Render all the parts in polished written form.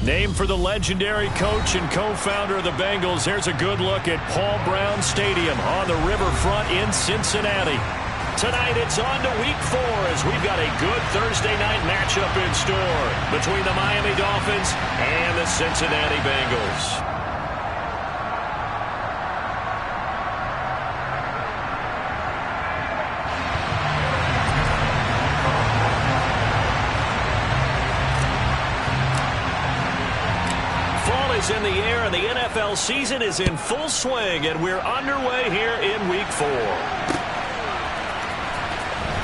Named for the legendary coach and co-founder of the Bengals, here's a good look at Paul Brown Stadium on the riverfront in Cincinnati. Tonight it's on to Week 4 as we've got a good Thursday night matchup in store between the Miami Dolphins and the Cincinnati Bengals. In the air, and the NFL season is in full swing, and we're underway here in Week 4.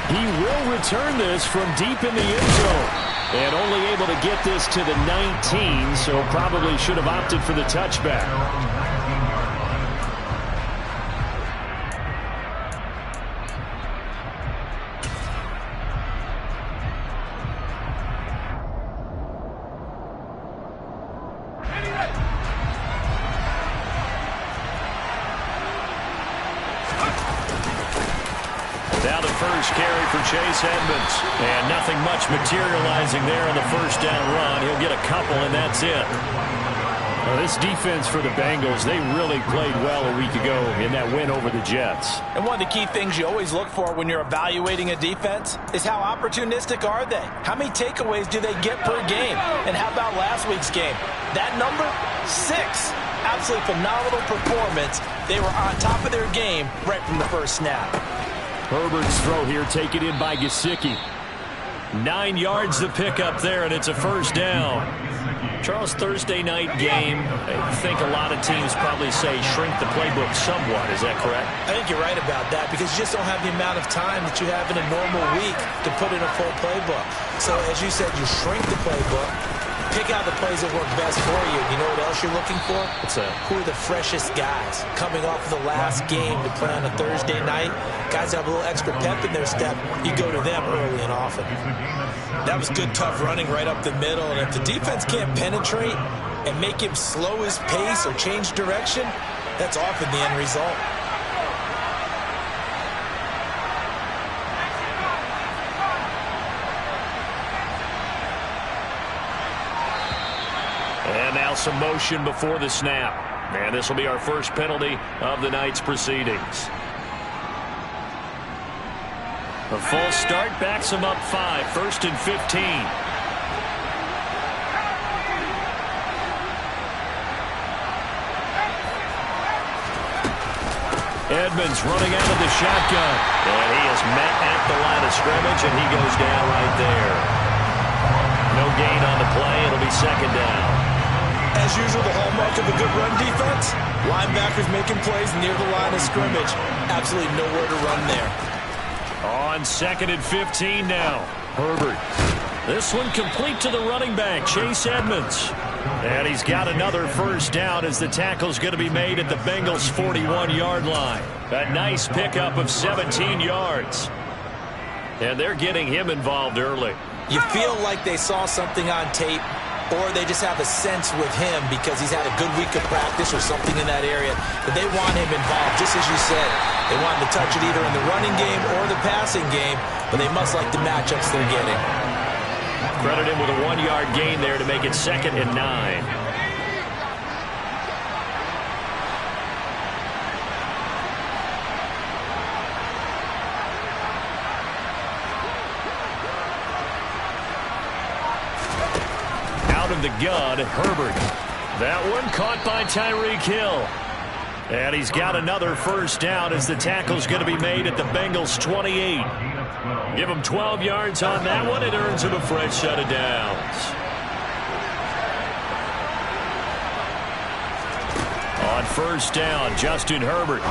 He will return this from deep in the end zone, and only able to get this to the 19, so probably should have opted for the touchback. Now the first carry for Chase Edmonds. And nothing much materializing there on the first down run. He'll get a couple, and that's it. Well, this defense for the Bengals, they really played well a week ago in that win over the Jets. And one of the key things you always look for when you're evaluating a defense is how opportunistic are they? How many takeaways do they get per game? And how about last week's game? That number, 6. Absolutely phenomenal performance. They were on top of their game right from the first snap. Herbert's throw here taken in by Gesicki. 9 yards to pick up there, and it's a first down. Charles, Thursday night game, I think a lot of teams probably say shrink the playbook somewhat. Is that correct? I think you're right about that because you just don't have the amount of time that you have in a normal week to put in a full playbook. So, as you said, you shrink the playbook. Pick out the plays that work best for you. You know what else you're looking for? Who are the freshest guys coming off of the last game to play on a Thursday night? Guys have a little extra pep in their step. You go to them early and often. That was good, tough running right up the middle. And if the defense can't penetrate and make him slow his pace or change direction, that's often the end result. And now some motion before the snap. And this will be our first penalty of the night's proceedings. A false start backs him up 5, 1st and 15. Edmonds running out of the shotgun. And he is met at the line of scrimmage, and he goes down right there. No gain on the play. It'll be second down. As usual, the hallmark of a good run defense, linebackers making plays near the line of scrimmage. Absolutely nowhere to run there. On 2nd and 15 now. Herbert. This one complete to the running back, Chase Edmonds. And he's got another first down as the tackle's going to be made at the Bengals' 41-yard line. A nice pickup of 17 yards. And they're getting him involved early. You feel like they saw something on tape, or they just have a sense with him because he's had a good week of practice or something in that area that they want him involved, just as you said. They want him to touch it either in the running game or the passing game, but they must like the matchups they're getting. Credit him with a 1-yard gain there to make it 2nd and 9. The gun, Herbert. That one caught by Tyreek Hill. And he's got another first down as the tackle's going to be made at the Bengals' 28. Give him 12 yards on that one. It earns him a fresh set of downs. On first down, Justin Herbert.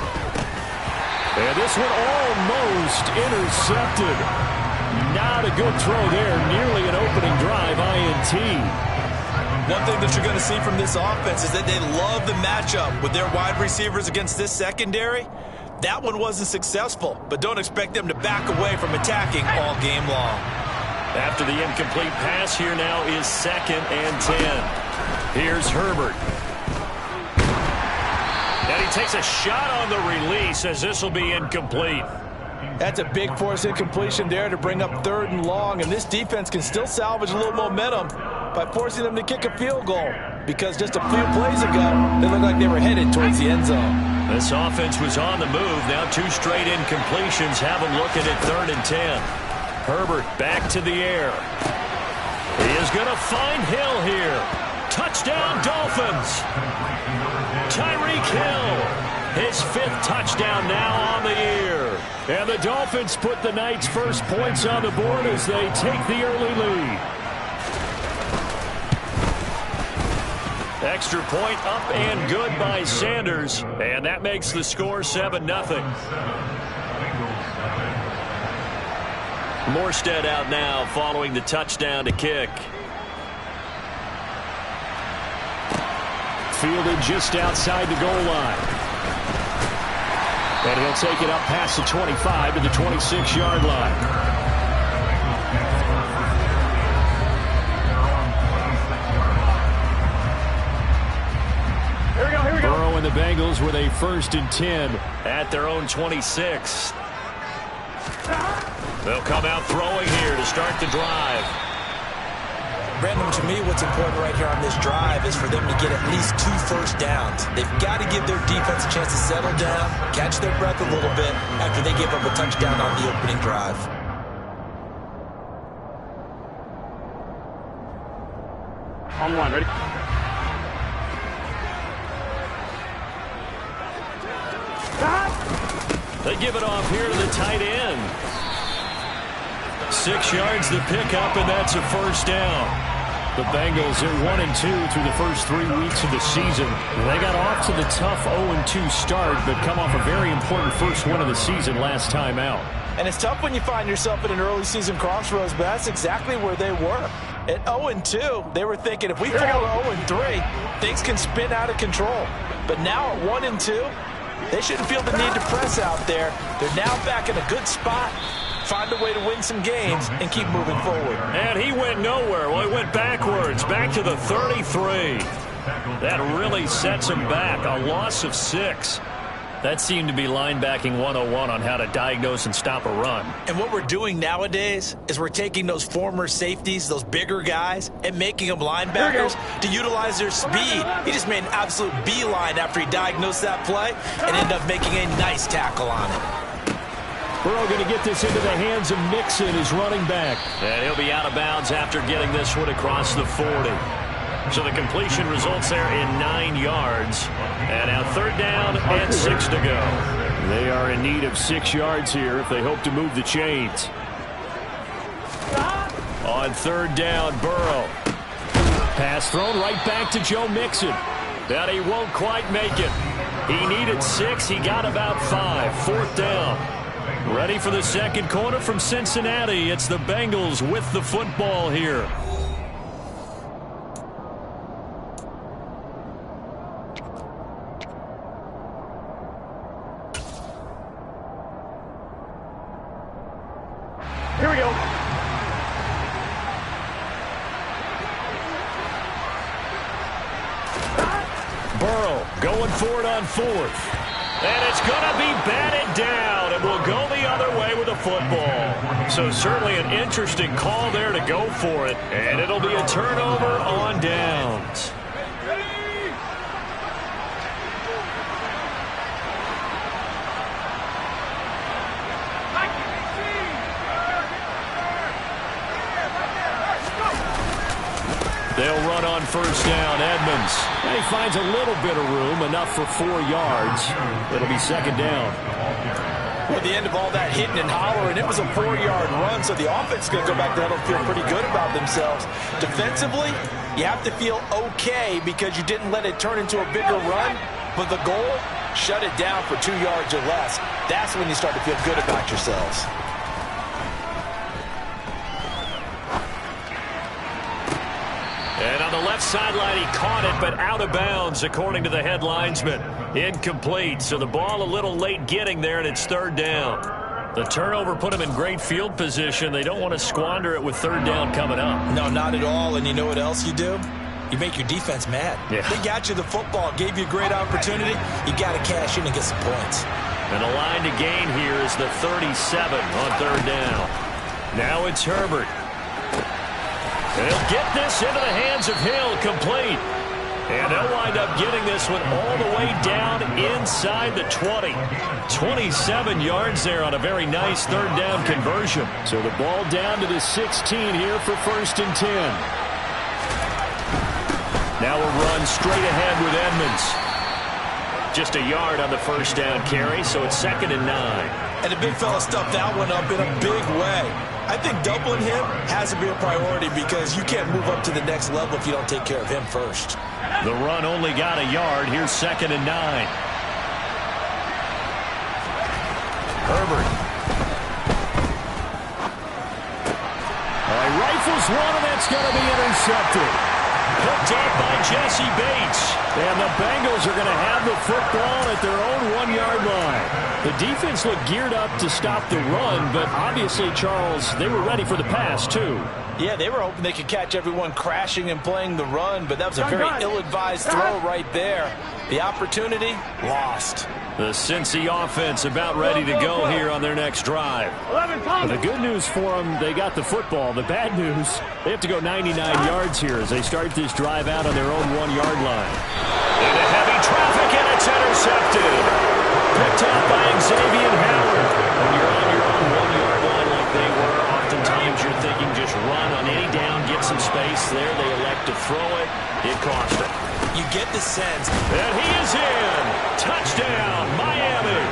And this one almost intercepted. Not a good throw there. Nearly an opening drive, INT. One thing that you're going to see from this offense is that they love the matchup with their wide receivers against this secondary. That one wasn't successful, but don't expect them to back away from attacking all game long. After the incomplete pass, here now is 2nd and 10. Here's Herbert. And he takes a shot on the release as this will be incomplete. That's a big force incompletion there to bring up 3rd and long, and this defense can still salvage a little momentum. by forcing them to kick a field goal, because just a few plays ago, they looked like they were headed towards the end zone. This offense was on the move. Now 2 straight incompletions have them looking at 3rd and 10. Herbert back to the air. He is going to find Hill here. Touchdown, Dolphins. Tyreek Hill, his 5th touchdown now on the year. And the Dolphins put the night's first points on the board as they take the early lead. Extra point up and good by Sanders. And that makes the score 7-0. Morstead out now following the touchdown to kick. Fielded just outside the goal line. And he'll take it up past the 25 to the 26-yard line. Here we go. Burrow and the Bengals with a 1st and 10 at their own 26. They'll come out throwing here to start the drive. Brandon, to me, what's important right here on this drive is for them to get at least 2 first downs. They've got to give their defense a chance to settle down, catch their breath a little bit after they give up a touchdown on the opening drive. On 1, ready? They give it off here to the tight end. 6 yards the pickup, and that's a 1st down. The Bengals are 1-2 through the first 3 weeks of the season. They got off to the tough 0-2 start, but come off a very important first win of the season last time out. And it's tough when you find yourself at an early season crossroads, but that's exactly where they were. At 0-2, they were thinking if we fall to 0-3, things can spin out of control. But now at 1-2, they shouldn't feel the need to press out there. They're now back in a good spot. Find a way to win some games and keep moving forward. And he went nowhere. Well, he went backwards, back to the 33. That really sets him back. A loss of 6. That seemed to be linebacking 101 on how to diagnose and stop a run. And what we're doing nowadays is we're taking those former safeties, those bigger guys, and making them linebackers to utilize their speed. He just made an absolute beeline after he diagnosed that play and ended up making a nice tackle on it. Burrow going to get this into the hands of Mixon, his running back. And he'll be out of bounds after getting this one across the 40. So the completion results there in 9 yards. And now 3rd down and 6 to go. They are in need of 6 yards here if they hope to move the chains. On 3rd down, Burrow. Pass thrown right back to Joe Mixon. But he won't quite make it. He needed 6. He got about 5. 4th down. Ready for the second quarter from Cincinnati. It's the Bengals with the football here. Here we go. Burrow going for it on 4th. And it's going to be batted down, and we'll go the other way with the football. So certainly an interesting call there to go for it, and it'll be a turnover on downs. They'll run on 1st down. Edmonds. And he finds a little bit of room, enough for 4 yards. It'll be 2nd down. Well, at the end of all that hitting and hollering, it was a 4-yard run, so the offense is going to go back there and feel pretty good about themselves. Defensively, you have to feel okay because you didn't let it turn into a bigger run, but the goal, shut it down for 2 yards or less. That's when you start to feel good about yourselves. And on the left sideline, he caught it, but out of bounds, according to the head linesman. Incomplete, so the ball a little late getting there, and it's 3rd down. The turnover put them in great field position. They don't want to squander it with 3rd down coming up. No, not at all, and you know what else you do? You make your defense mad. Yeah. They got you the football, gave you a great opportunity. You got to cash in and get some points. And the line to gain here is the 37 on 3rd down. Now it's Herbert. And he'll get this into the hands of Hill, complete. And they'll wind up getting this one all the way down inside the 20. 27 yards there on a very nice third down conversion. So the ball down to the 16 here for 1st and 10. Now a run straight ahead with Edmonds. Just a yard on the first down carry, so it's 2nd and 9. And the big fella stuffed that one up in a big way. I think doubling him has to be a priority because you can't move up to the next level if you don't take care of him first. The run only got a yard. Here's 2nd and 9. Herbert. Rifles one, and that's going to be intercepted. Picked up by Jesse Bates. And the Bengals are going to have the football at their own 1-yard line. The defense looked geared up to stop the run, but obviously, Charles, they were ready for the pass, too. Yeah, they were hoping they could catch everyone crashing and playing the run, but that was a very ill-advised throw right there. The opportunity, lost. The Cincy offense about ready to go here on their next drive. Well, the good news for them, they got the football. The bad news, they have to go 99 yards here as they start this drive out on their own 1-yard line. Into heavy traffic, and it's intercepted. Picked up by Xavier Howard. When you're on your own 1-yard line like they were, oftentimes you're thinking just run on any down, get some space. There they elect to throw it. It cost them. You get the sense. And he is in. Touchdown, Miami.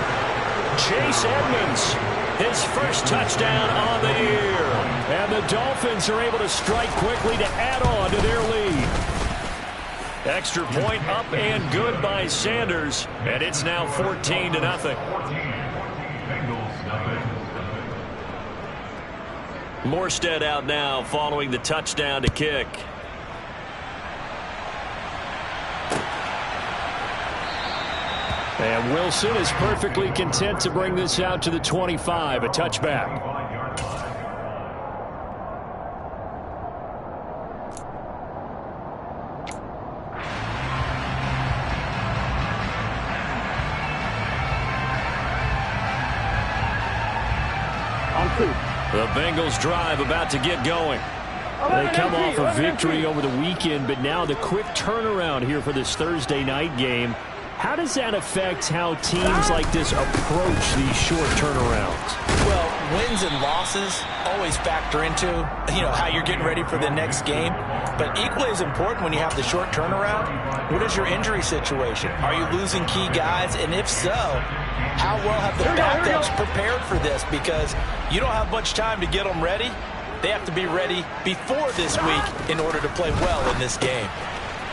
Chase Edmonds, his first touchdown on the year. And the Dolphins are able to strike quickly to add on to their lead. Extra point up and good by Sanders. And it's now 14-0. Morstead out now following the touchdown to kick. And Wilson is perfectly content to bring this out to the 25, a touchback. The Bengals drive about to get going. They come off a victory over the weekend, but now the quick turnaround here for this Thursday night game. How does that affect how teams like this approach these short turnarounds? Well, wins and losses always factor into, how you're getting ready for the next game. But equally as important when you have the short turnaround, what is your injury situation? Are you losing key guys? And if so, how well have the backups prepared for this? Because you don't have much time to get them ready. They have to be ready before this week in order to play well in this game.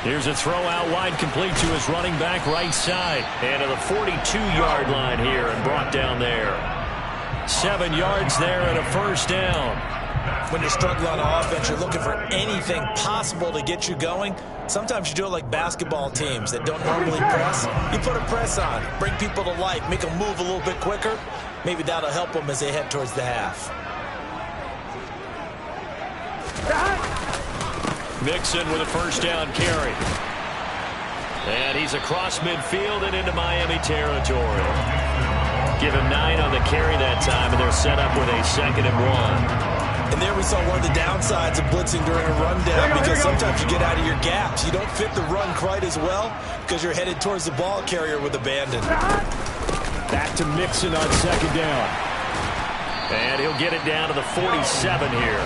Here's a throw out wide, complete to his running back right side. And to the 42-yard line here and brought down there. 7 yards there and a first down. When you're struggling on offense, you're looking for anything possible to get you going. Sometimes you do it like basketball teams that don't normally press. You put a press on, bring people to life, make them move a little bit quicker. Maybe that'll help them as they head towards the half. Mixon with a first down carry. And he's across midfield and into Miami territory. Give him 9 on the carry that time, and they're set up with a 2nd and 1. And there we saw one of the downsides of blitzing during a rundown, because sometimes you get out of your gaps. You don't fit the run quite as well because you're headed towards the ball carrier with abandon. Back to Mixon on 2nd down. And he'll get it down to the 47 here.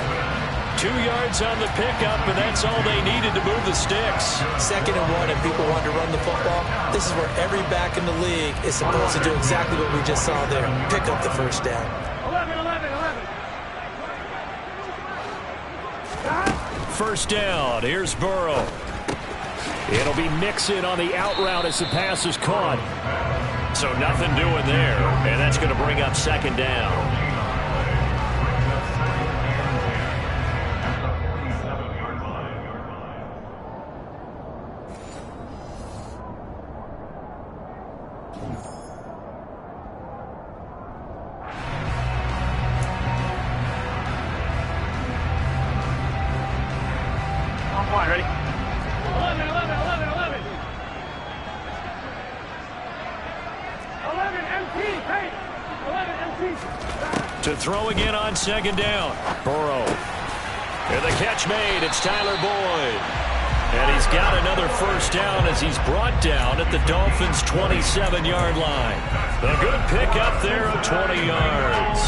2 yards on the pickup, and that's all they needed to move the sticks. 2nd and 1, and people want to run the football. This is where every back in the league is supposed to do exactly what we just saw there. Pick up the first down. 11. First down. Here's Burrow. It'll be Mixon on the out route as the pass is caught. So nothing doing there, and that's going to bring up 2nd down. Ready? 11. To throw again on 2nd down. Burrow And the catch made. It's Tyler Boyd. And he's got another first down as he's brought down at the Dolphins' 27-yard line. A good pickup there of 20 yards.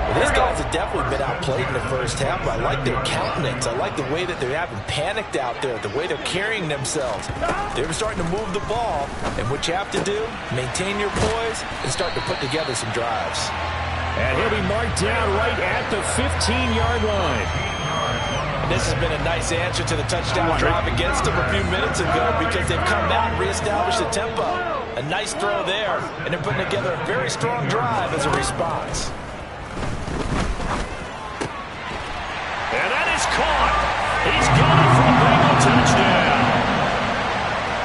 Well, these guys have definitely been outplayed in the first half, but I like their countenance. I like the way that they haven't panicked out there, the way they're carrying themselves. They're starting to move the ball, and what you have to do, maintain your poise and start to put together some drives. And he'll be marked down right at the 15-yard line. And this has been a nice answer to the touchdown drive against them a few minutes ago because they've come out and reestablished the tempo. A nice throw there, and they're putting together a very strong drive as a response. And that is caught. He's got it for a Bengal touchdown.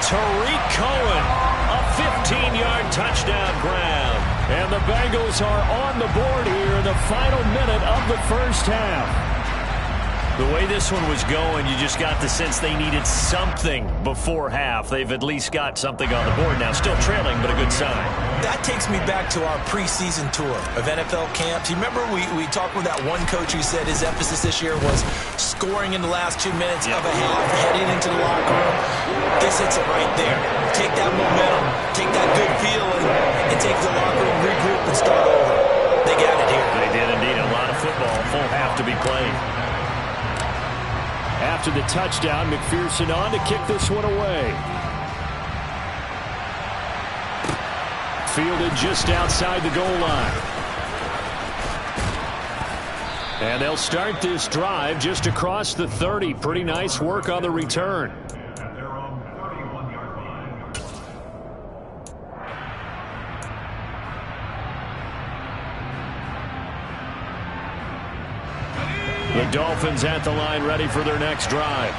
Tariq Cohen, a 15-yard touchdown grab. And the Bengals are on the board here in the final minute of the first half. The way this one was going, you just got the sense they needed something before half. They've at least got something on the board now. Still trailing, but a good sign. That takes me back to our preseason tour of NFL camps. You remember we talked with that one coach who said his emphasis this year was scoring in the last 2 minutes of a half, heading into the locker room. This hits it right there. Take that momentum, take that good feeling, and take the locker room, regroup, and start over. They got it here. They did indeed. A lot of football, full half to be played. After the touchdown, McPherson on to kick this one away. Fielded just outside the goal line. And they'll start this drive just across the 30. Pretty nice work on the return. The Dolphins at the line ready for their next drive.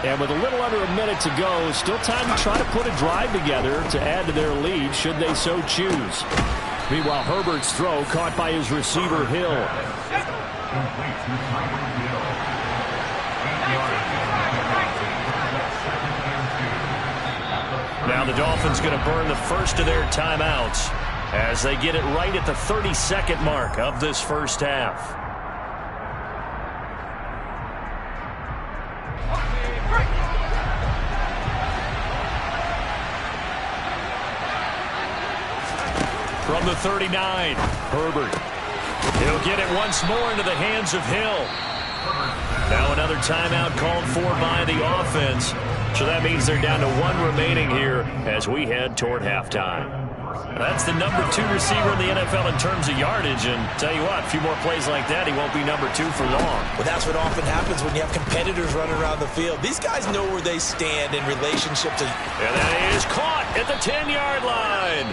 And with a little under a minute to go, still time to try to put a drive together to add to their lead should they so choose. Meanwhile, Herbert's throw caught by his receiver, Hill. Now the Dolphins going to burn the first of their timeouts as they get it right at the 32nd mark of this first half. From the 39, Herbert. He'll get it once more into the hands of Hill. Now another timeout called for by the offense. So that means they're down to one remaining here as we head toward halftime. That's the number 2 receiver in the NFL in terms of yardage. And tell you what, a few more plays like that, he won't be number 2 for long. Well, that's what often happens when you have competitors running around the field. These guys know where they stand in relationship to... And that is caught at the 10-yard line.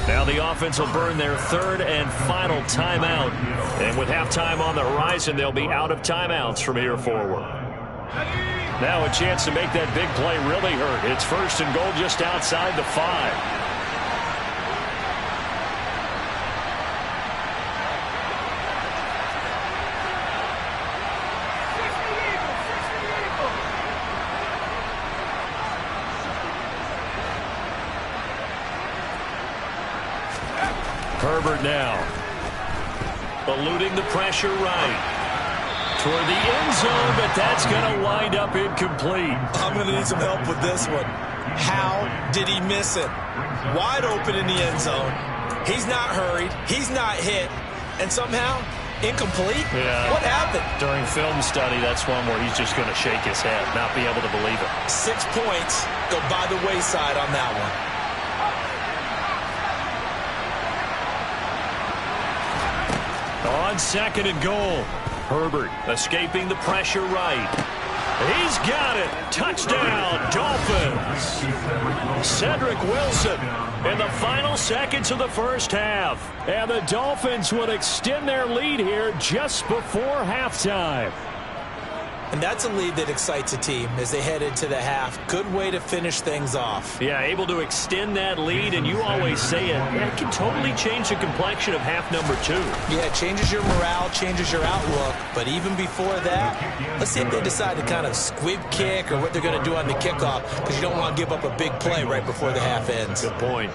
Now the offense will burn their third and final timeout. And with halftime on the horizon, they'll be out of timeouts from here forward. Now a chance to make that big play really hurt. It's first and goal just outside the 5. Herbert now, eluding the pressure right, toward the end zone, but that's going to wind up incomplete. I'm going to need some help with this one. How did he miss it? Wide open in the end zone. He's not hurried. He's not hit. And somehow, incomplete? Yeah. What happened? During film study, that's one where he's just going to shake his head, not be able to believe it. 6 points go by the wayside on that one. On second and goal, Herbert escaping the pressure right. He's got it. Touchdown, Dolphins. Cedric Wilson in the final seconds of the first half. And the Dolphins would extend their lead here just before halftime. And that's a lead that excites a team as they head into the half. Good way to finish things off. Yeah, able to extend that lead, and you always say it can totally change the complexion of half number 2. Yeah, it changes your morale, changes your outlook. But even before that, let's see if they decide to kind of squib kick or what they're going to do on the kickoff, because you don't want to give up a big play right before the half ends. Good point.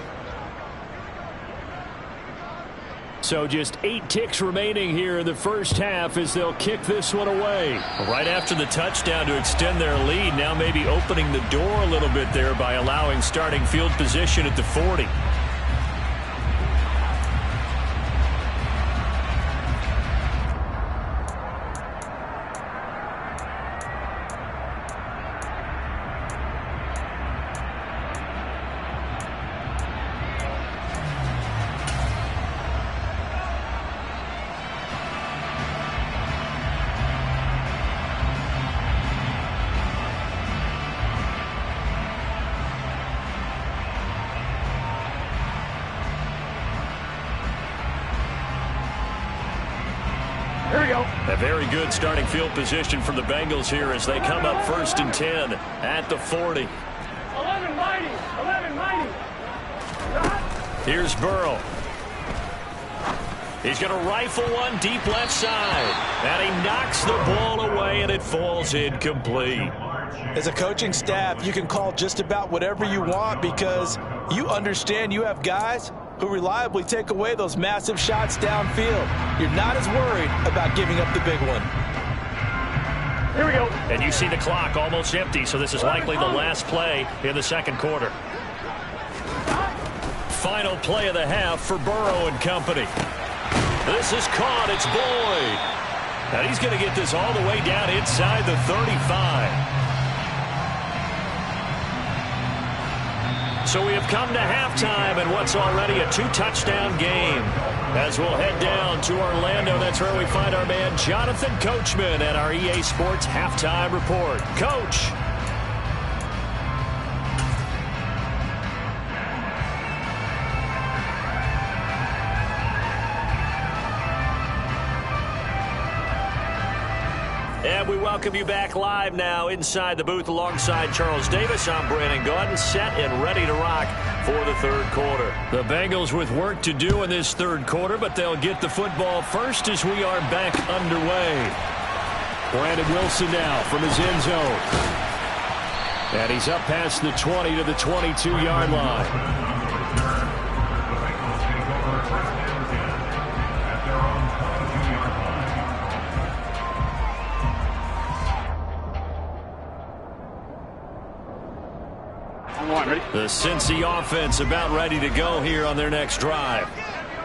So just 8 ticks remaining here in the first half as they'll kick this one away. Right after the touchdown to extend their lead, now maybe opening the door a little bit there by allowing starting field position at the 40. Here we go. A very good starting field position for the Bengals here as they come up 1st and 10 at the 40. 11 mighty. 11 mighty. Here's Burrow. He's going to rifle one deep left side. And he knocks the ball away, and it falls incomplete. As a coaching staff, you can call just about whatever you want because you understand you have guys who reliably take away those massive shots downfield. You're not as worried about giving up the big one. Here we go. And you see the clock almost empty, so this is likely the last play in the second quarter. Final play of the half for Burrow and company. This is caught. It's Boyd. And he's going to get this all the way down inside the 35. So we have come to halftime in what's already a 2-touchdown game. As we'll head down to Orlando, that's where we find our man Jonathan Coachman at our EA Sports Halftime Report. Coach. And we welcome you back live now inside the booth alongside Charles Davis. I'm Brandon Gaudin, set and ready to rock for the third quarter. The Bengals with work to do in this third quarter, but they'll get the football first as we are back underway. Brandon Wilson now from his end zone. And he's up past the 20 to the 22-yard line. The Cincy offense about ready to go here on their next drive.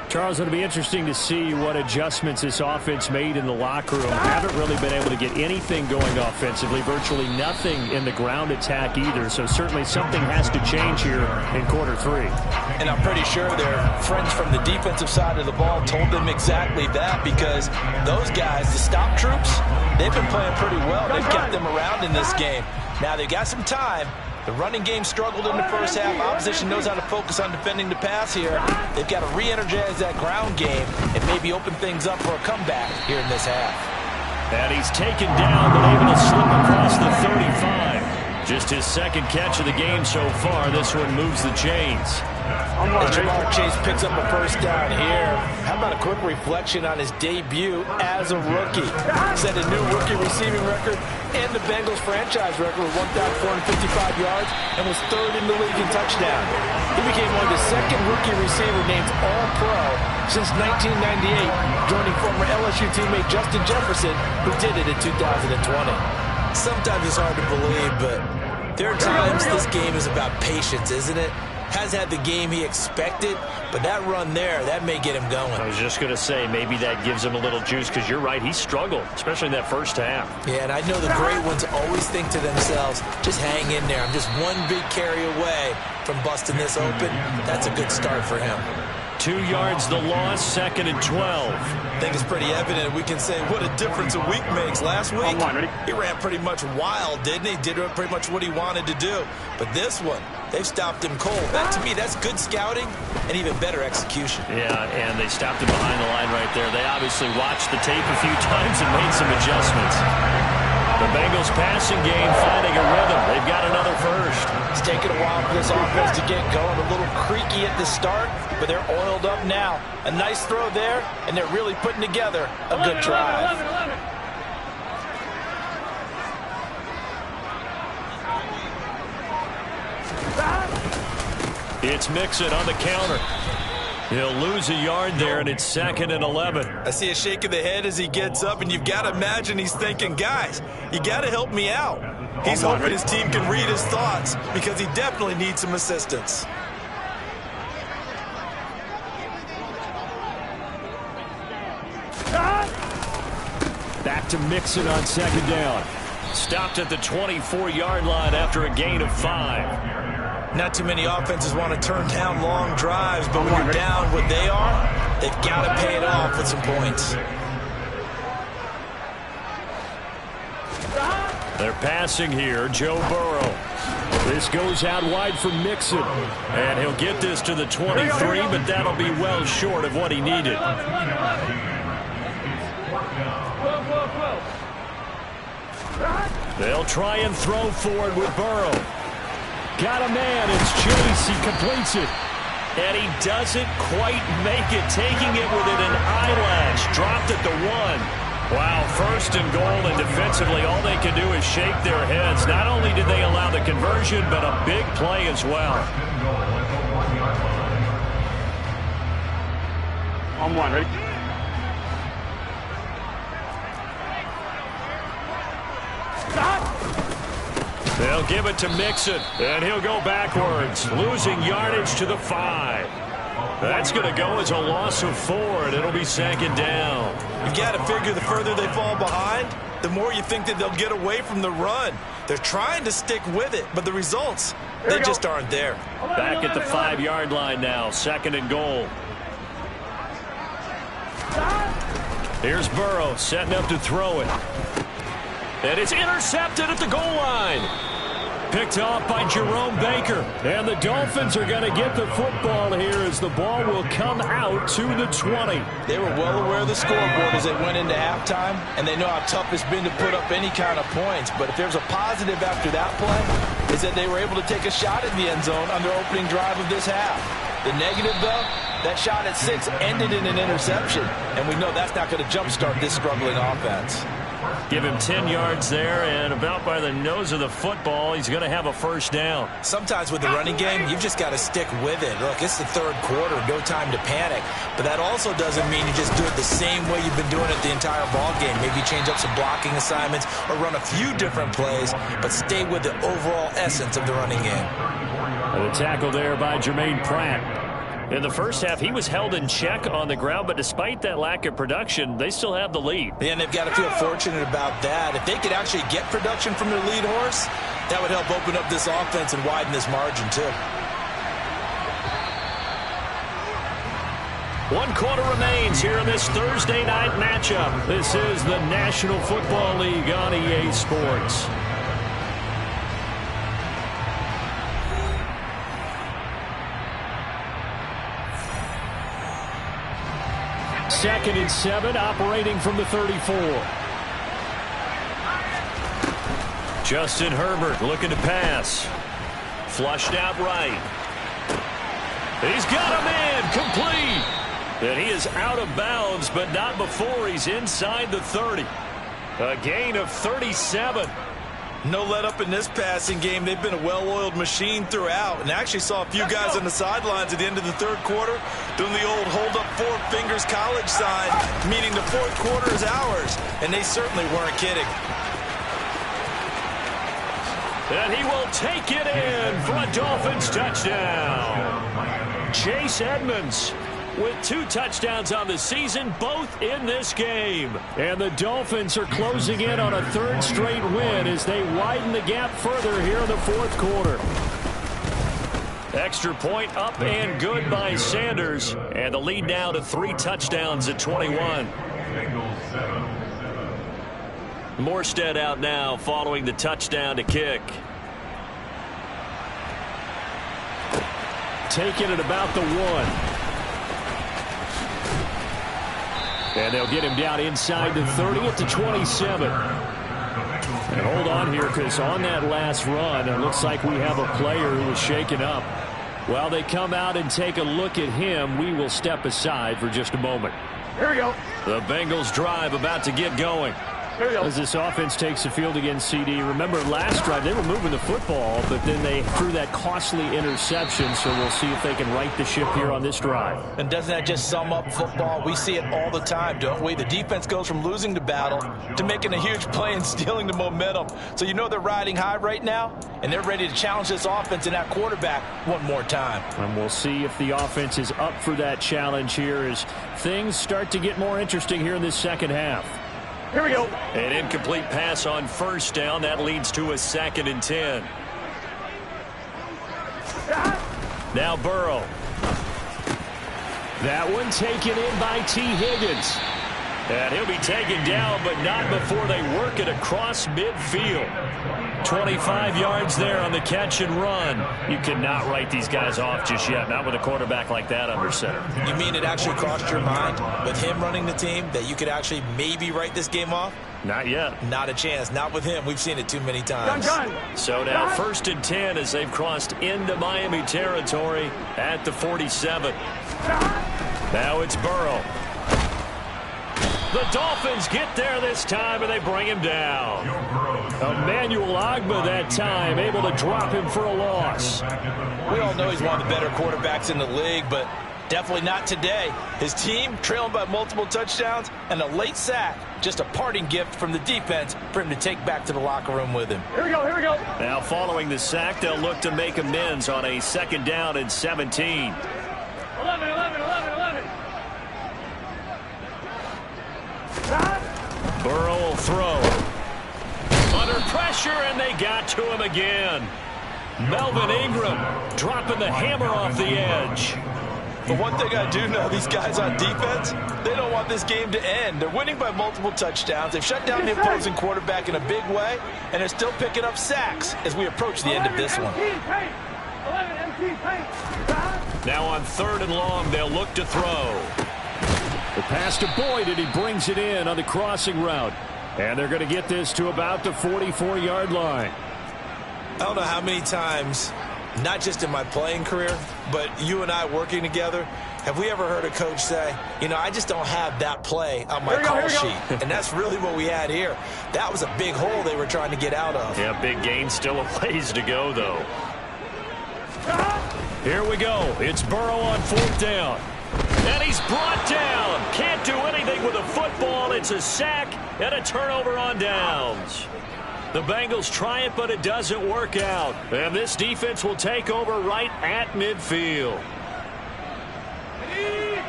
Charles, it'll be interesting to see what adjustments this offense made in the locker room. Haven't really been able to get anything going offensively, virtually nothing in the ground attack either, so certainly something has to change here in quarter 3. And I'm pretty sure their friends from the defensive side of the ball told them exactly that because those guys, the stop troops, they've been playing pretty well. They've kept them around in this game. Now they've got some time. The running game struggled in the first half. Opposition knows how to focus on defending the pass here. They've got to re-energize that ground game and maybe open things up for a comeback here in this half. And he's taken down, but able to slip across the 35. Just his second catch of the game so far. This one moves the chains. As Ja'Marr Chase picks up a first down here, how about a quick reflection on his debut as a rookie? Set a new rookie receiving record and the Bengals franchise record with 1,455 yards and was third in the league in touchdown. He became one of the second rookie receiver named All-Pro since 1998, joining former LSU teammate Justin Jefferson, who did it in 2020. Sometimes it's hard to believe, but there are times this game is about patience, isn't it? Has had the game he expected, but that run there, that may get him going. I was just going to say, maybe that gives him a little juice, because you're right, he struggled, especially in that first half. Yeah, and I know the great ones always think to themselves, just hang in there. I'm just one big carry away from busting this open. That's a good start for him. 2 yards the loss, 2nd and 12. I think it's pretty evident. We can say what a difference a week makes. Last week, he ran pretty much wild, didn't he? Did pretty much what he wanted to do. But this one, they've stopped him cold. That, to me, that's good scouting and even better execution. Yeah, and they stopped him behind the line right there. They obviously watched the tape a few times and made some adjustments. The Bengals passing game finding a rhythm. They've got another first. It's taken a while for this offense to get going. A little creaky at the start, but they're oiled up now. A nice throw there, and they're really putting together a good drive. 11. It's Mixon on the counter. He'll lose a yard there, and it's 2nd and 11. I see a shake of the head as he gets up, and you've got to imagine he's thinking, guys, you got to help me out. He's hoping his team can read his thoughts because he definitely needs some assistance. Back to Mixon on 2nd down. Stopped at the 24-yard line after a gain of 5. Not too many offenses want to turn down long drives, but when you're down what they are, they've got to pay it off with some points. They're passing here, Joe Burrow. This goes out wide for Mixon. And he'll get this to the 23, but that'll be well short of what he needed. They'll try and throw forward with Burrow. Got a man, it's Chase, he completes it. And he doesn't quite make it, taking it within an eyelash. Dropped at the 1. Wow, 1st and goal, and defensively all they can do is shake their heads. Not only did they allow the conversion, but a big play as well. On 1, ready? They'll give it to Mixon, and he'll go backwards, losing yardage to the 5. That's going to go as a loss of 4, and it'll be 2nd down. You've got to figure the further they fall behind, the more you think that they'll get away from the run. They're trying to stick with it, but the results, they just aren't there. Back at the 5-yard line now, 2nd and goal. Here's Burrow setting up to throw it. And it's intercepted at the goal line. Picked off by Jerome Baker. And the Dolphins are going to get the football here as the ball will come out to the 20. They were well aware of the scoreboard as they went into halftime, and they know how tough it's been to put up any kind of points. But if there's a positive after that play, is that they were able to take a shot at the end zone on their opening drive of this half. The negative, though, that shot at 6 ended in an interception, and we know that's not going to jumpstart this struggling offense. Give him 10 yards there, and about by the nose of the football, he's going to have a 1st down. Sometimes with the running game, you've just got to stick with it. Look, it's the 3rd quarter, no time to panic. But that also doesn't mean you just do it the same way you've been doing it the entire ball game. Maybe change up some blocking assignments or run a few different plays, but stay with the overall essence of the running game. And the tackle there by Jermaine Pratt. In the first half, he was held in check on the ground, but despite that lack of production, they still have the lead. And they've got to feel fortunate about that. If they could actually get production from their lead horse, that would help open up this offense and widen this margin, too. 1 quarter remains here in this Thursday night matchup. This is the National Football League on EA Sports. Second and 7, operating from the 34. Justin Herbert looking to pass. Flushed out right. He's got a man, complete. And he is out of bounds, but not before he's inside the 30. A gain of 37. No let up in this passing game. They've been a well-oiled machine throughout, and actually saw a few guys on the sidelines at the end of the 3rd quarter doing the old hold up 4 fingers college sign, meaning the 4th quarter is ours, and they certainly weren't kidding. And he will take it in for a Dolphins touchdown. Chase Edmonds with 2 touchdowns on the season, both in this game. And the Dolphins are closing in on a 3rd straight win as they widen the gap further here in the 4th quarter. Extra point up and good by Sanders. And the lead now to 3 touchdowns at 21. Morstead out now following the touchdown to kick. Taking it about the 1. And they'll get him down inside the 30 at the 27. And hold on here, because on that last run, it looks like we have a player who was shaken up. While they come out and take a look at him, we will step aside for just a moment. Here we go. The Bengals drive about to get going. Here we go. As this offense takes the field against CD, remember last drive they were moving the football, but then they threw that costly interception, so we'll see if they can right the ship here on this drive. And doesn't that just sum up football? We see it all the time, don't we? The defense goes from losing the battle to making a huge play and stealing the momentum. So you know they're riding high right now, and they're ready to challenge this offense and that quarterback one more time. And we'll see if the offense is up for that challenge here as things start to get more interesting here in this second half. Here we go. An incomplete pass on first down. That leads to a 2nd and 10. Now Burrow. That one taken in by T. Higgins. And he'll be taken down, but not before they work it across midfield. 25 yards there on the catch and run. You cannot write these guys off just yet, not with a quarterback like that under center. You mean it actually crossed your mind with him running the team that you could actually maybe write this game off? Not yet. Not a chance. Not with him. We've seen it too many times. So now 1st and 10 as they've crossed into Miami territory at the 47. Now it's Burrow. The Dolphins get there this time, and they bring him down. Emmanuel Ogbah that time, able to drop him for a loss. We all know he's one of the better quarterbacks in the league, but definitely not today. His team trailing by multiple touchdowns and a late sack. Just a parting gift from the defense for him to take back to the locker room with him. Here we go, here we go. Now following the sack, they'll look to make amends on a 2nd down and 17. 11, 11, 11, 11. Burrow will throw. Under pressure, and they got to him again. Melvin Ingram dropping the hammer off the edge. But one thing I do know, these guys on defense, they don't want this game to end. They're winning by multiple touchdowns. They've shut down the opposing quarterback in a big way, and they're still picking up sacks as we approach the end of this one. Now on 3rd and long, they'll look to throw. The pass to Boyd, and he brings it in on the crossing route. And they're going to get this to about the 44-yard line. I don't know how many times, not just in my playing career, but you and I working together, have we ever heard a coach say, you know, I just don't have that play on my call sheet. And that's really what we had here. That was a big hole they were trying to get out of. Yeah, big gain, still a ways to go, though. Here we go. It's Burrow on 4th down. And he's brought down. Can't do anything with a football. It's a sack and a turnover on downs. The Bengals try it, but it doesn't work out. And this defense will take over right at midfield.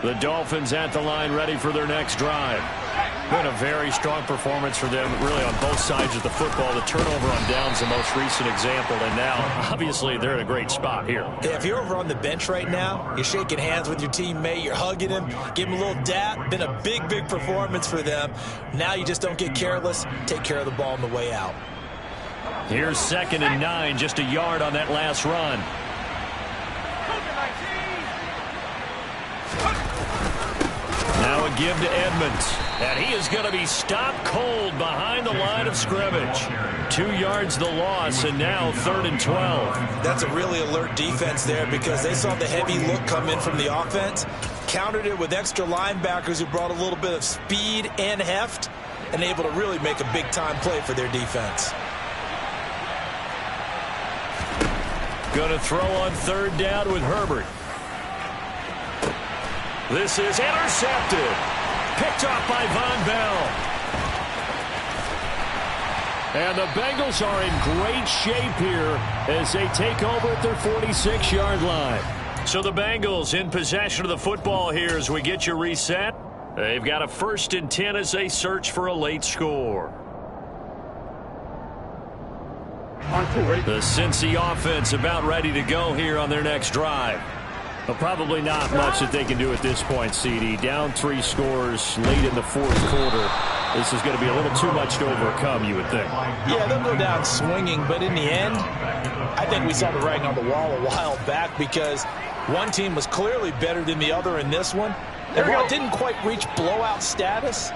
The Dolphins at the line, ready for their next drive. Been a very strong performance for them, really, on both sides of the football. The turnover on downs, the most recent example, and now, obviously, they're in a great spot here. Yeah, if you're over on the bench right now, you're shaking hands with your teammate, you're hugging him, give him a little dap. Been a big, big performance for them. Now you just don't get careless. Take care of the ball on the way out. Here's 2nd and 9, just a yard on that last run. Now a give to Edmonds. And he is going to be stopped cold behind the line of scrimmage. 2 yards the loss, and now 3rd and 12. That's a really alert defense there because they saw the heavy look come in from the offense, countered it with extra linebackers who brought a little bit of speed and heft, and able to really make a big-time play for their defense. Going to throw on 3rd down with Herbert. This is intercepted. Picked off by Von Bell. And the Bengals are in great shape here as they take over at their 46-yard line. So the Bengals in possession of the football here as we get you reset. They've got a 1st and 10 as they search for a late score. The Cincy offense about ready to go here on their next drive. But probably not much that they can do at this point, CD. Down 3 scores late in the 4th quarter. This is going to be a little too much to overcome, you would think. Yeah, they'll go down swinging, but in the end, I think we saw the writing on the wall a while back because one team was clearly better than the other in this one. And while it didn't quite reach blowout status,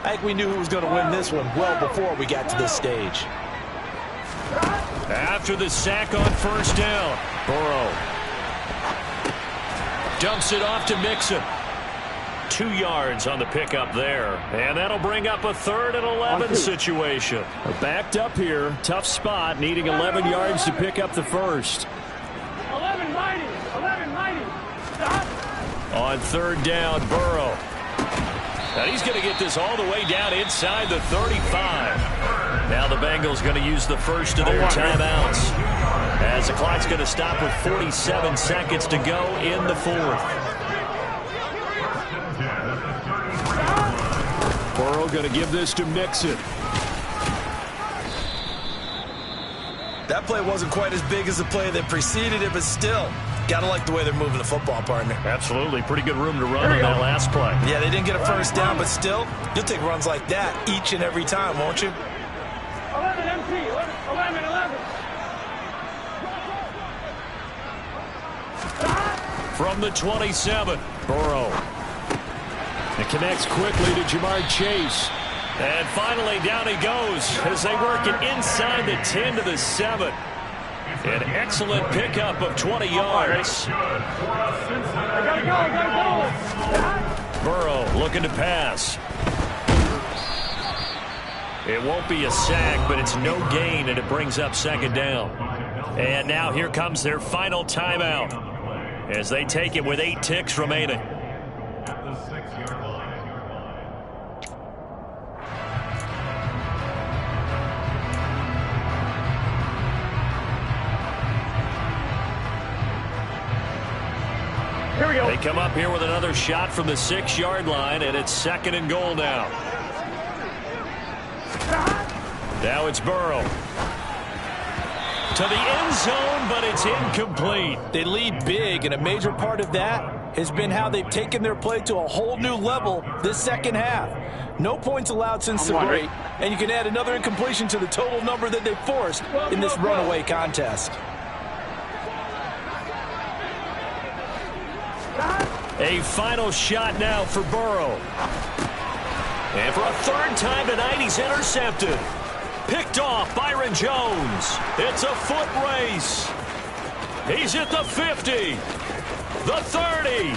I think we knew who was going to win this one well before we got to this stage. After the sack on 1st down, Burrow dumps it off to Mixon. 2 yards on the pickup there. And that'll bring up a 3rd and 11 situation. Backed up here. Tough spot. Needing 11 yards to pick up the first. 11 mighty. 11 mighty. Stop. On 3rd down, Burrow. And he's going to get this all the way down inside the 35. Now the Bengals going to use the first of their timeouts, as the clock's going to stop with 47 seconds to go in the 4th. Burrow going to give this to Mixon. That play wasn't quite as big as the play that preceded it, but still, got to like the way they're moving the football, partner. Absolutely. Pretty good room to run on that last play. Yeah, they didn't get a first down, but still, you'll take runs like that each and every time, won't you? 11 MP. 11, 11. From the 27, Burrow. It connects quickly to Jamar Chase. And finally, down he goes as they work it inside the 10 to the 7. An excellent pickup of 20 yards. I gotta go. Burrow looking to pass. It won't be a sack, but it's no gain, and it brings up 2nd down. And now here comes their final timeout as they take it with 8 ticks remaining. Here we go. They come up here with another shot from the 6-yard line, and it's 2nd and goal now. Now it's Burrow. To the end zone, but it's incomplete. They lead big, and a major part of that has been how they've taken their play to a whole new level this second half. No points allowed since the break, and you can add another incompletion to the total number that they forced in this runaway contest. A final shot now for Burrow. And for a 3rd time tonight, he's intercepted. Picked off Byron Jones. It's a foot race. He's at the 50, the 30,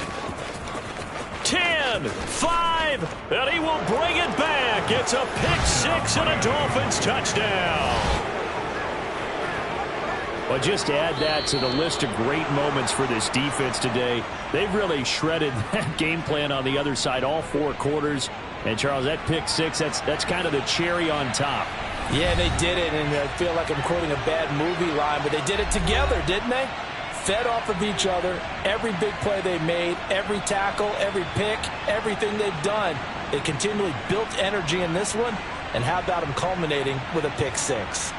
10, 5, and he will bring it back. It's a pick-6 and a Dolphins touchdown. Well, just add that to the list of great moments for this defense today. They've really shredded that game plan on the other side all 4 quarters. And, Charles, that pick-6, that's kind of the cherry on top. Yeah, they did it, and I feel like I'm quoting a bad movie line, but they did it together, didn't they? Fed off of each other, every big play they made, every tackle, every pick, everything they've done. They continually built energy in this one, and how about them culminating with a pick-6?